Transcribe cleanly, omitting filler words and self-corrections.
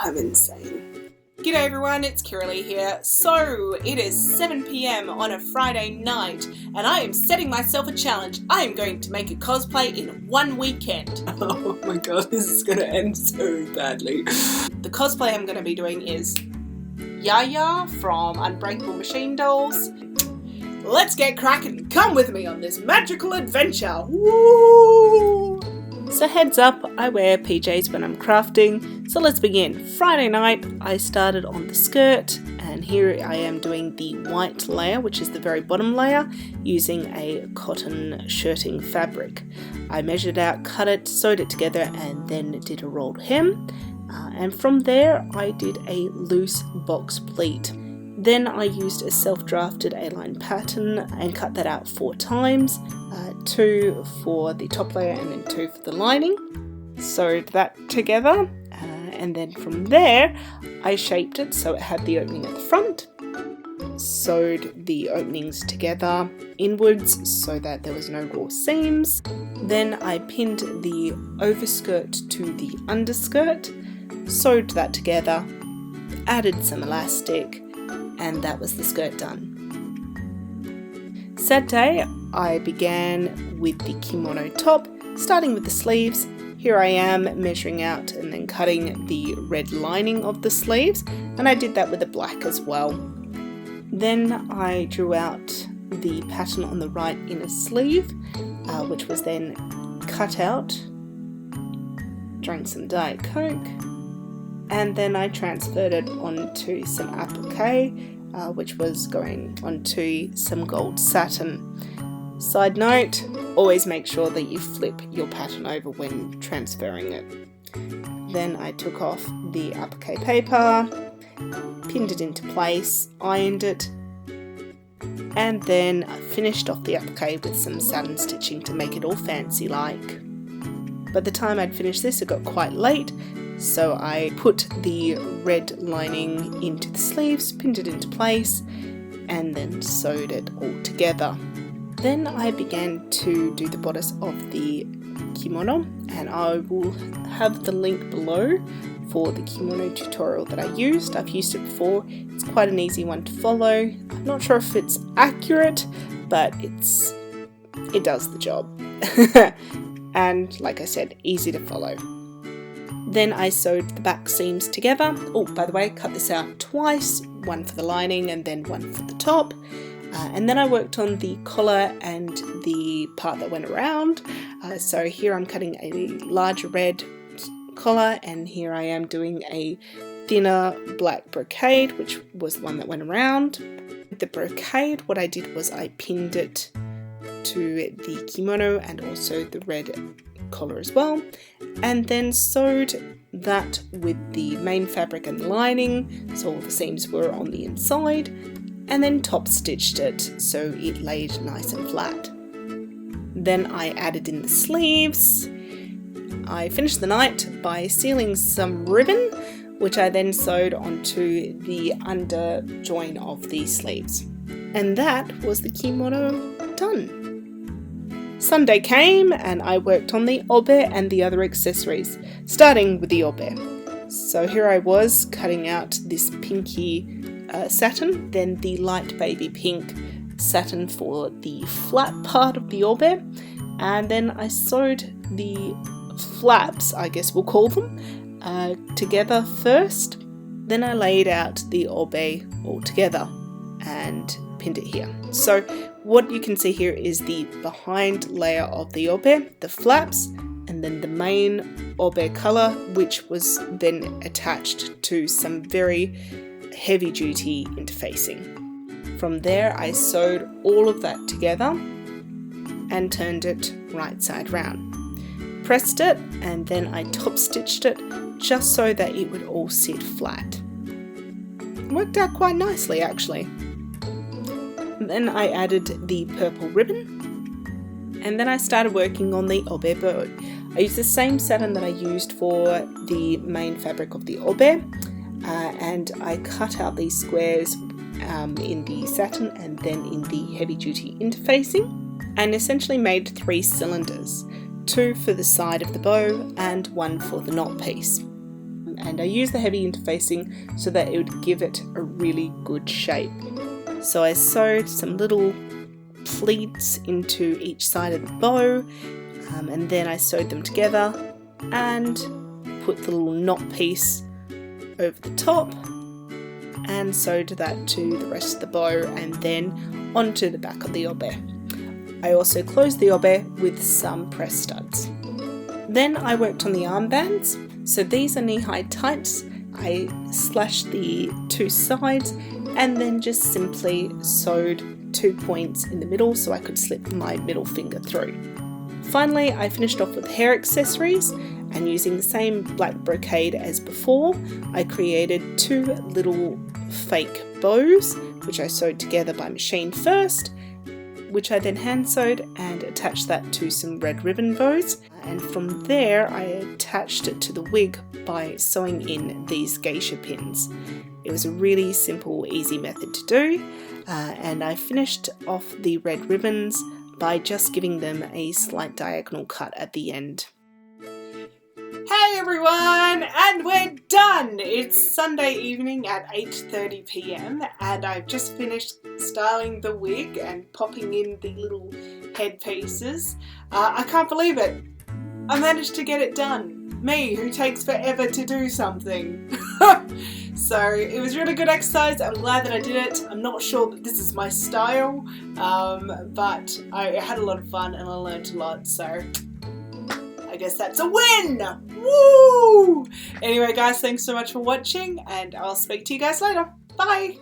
I'm insane. G'day everyone, it's Kirilee here. So, it is 7 PM on a Friday night, and I am setting myself a challenge. I am going to make a cosplay in one weekend. Oh my god, this is going to end so badly. The cosplay I'm going to be doing is Yaya from Unbreakable Machine Dolls. Let's get cracking! Come with me on this magical adventure! Woo! So heads up, I wear PJs when I'm crafting, so let's begin. Friday night, I started on the skirt, and here I am doing the white layer, which is the very bottom layer, using a cotton shirting fabric. I measured out, cut it, sewed it together, and then did a rolled hem. And from there, I did a loose box pleat. Then I used a self-drafted A-line pattern and cut that out 4 times, 2 for the top layer and then 2 for the lining. Sewed that together, and then from there I shaped it so it had the opening at the front. Sewed the openings together inwards so that there was no raw seams. Then I pinned the overskirt to the underskirt, sewed that together, added some elastic, and that was the skirt done. Saturday, I began with the kimono top, starting with the sleeves. Here I am measuring out and then cutting the red lining of the sleeves, and I did that with the black as well. Then I drew out the pattern on the right inner sleeve, which was then cut out, drank some Diet Coke, and then I transferred it onto some applique, which was going onto some gold satin. Side note, always make sure that you flip your pattern over when transferring it. Then I took off the applique paper, pinned it into place, ironed it, and then I finished off the applique with some satin stitching to make it all fancy like. By the time I'd finished this, it got quite late, so I put the red lining into the sleeves, pinned it into place, and then sewed it all together. Then I began to do the bodice of the kimono, and I will have the link below for the kimono tutorial that I used. I've used it before. It's quite an easy one to follow. I'm not sure if it's accurate, but it does the job. And like I said, easy to follow. Then I sewed the back seams together. Oh, by the way, I cut this out twice, one for the lining and then one for the top. And then I worked on the collar and the part that went around. So here I'm cutting a large red collar, and here I am doing a thinner black brocade, which was the one that went around. With the brocade, what I did was I pinned it to the kimono and also the red collar as well, and then sewed that with the main fabric and lining, so all the seams were on the inside, and then top stitched it so it laid nice and flat. Then I added in the sleeves. I finished the night by sealing some ribbon, which I then sewed onto the under join of the sleeves. And that was the kimono done. Sunday came and I worked on the obe and the other accessories, starting with the obe. So here I was cutting out this pinky satin, then the light baby pink satin for the flat part of the obe, and then I sewed the flaps, I guess we'll call them, together first. Then I laid out the obe all together and pinned it here. So what you can see here is the behind layer of the obe, the flaps, and then the main obe colour, which was then attached to some very heavy duty interfacing. From there I sewed all of that together and turned it right side round. Pressed it, and then I top stitched it just so that it would all sit flat. It worked out quite nicely actually. Then I added the purple ribbon, and then I started working on the obe bow. I used the same satin that I used for the main fabric of the obe, and I cut out these squares in the satin and then in the heavy duty interfacing, and essentially made 3 cylinders, 2 for the side of the bow and 1 for the knot piece. and I used the heavy interfacing so that it would give it a really good shape. So I sewed some little pleats into each side of the bow, and then I sewed them together and put the little knot piece over the top and sewed that to the rest of the bow and then onto the back of the obe. I also closed the obe with some press studs. Then I worked on the armbands. So these are knee-high tights. I slashed the two sides and then just simply sewed 2 points in the middle so I could slip my middle finger through. Finally, I finished off with hair accessories, and using the same black brocade as before, I created 2 little fake bows, which I sewed together by machine first, which I then hand sewed and attached that to some red ribbon bows. And from there, I attached it to the wig by sewing in these geisha pins. It was a really simple, easy method to do, and I finished off the red ribbons by just giving them a slight diagonal cut at the end. Hey everyone, and we're done! It's Sunday evening at 8:30 p.m. and I've just finished styling the wig and popping in the little headpieces. I can't believe it. I managed to get it done. Me, who takes forever to do something. So it was really good exercise. I'm glad that I did it. I'm not sure that this is my style, but I had a lot of fun and I learned a lot, so I guess that's a win! Woo! Anyway guys, thanks so much for watching and I'll speak to you guys later. Bye!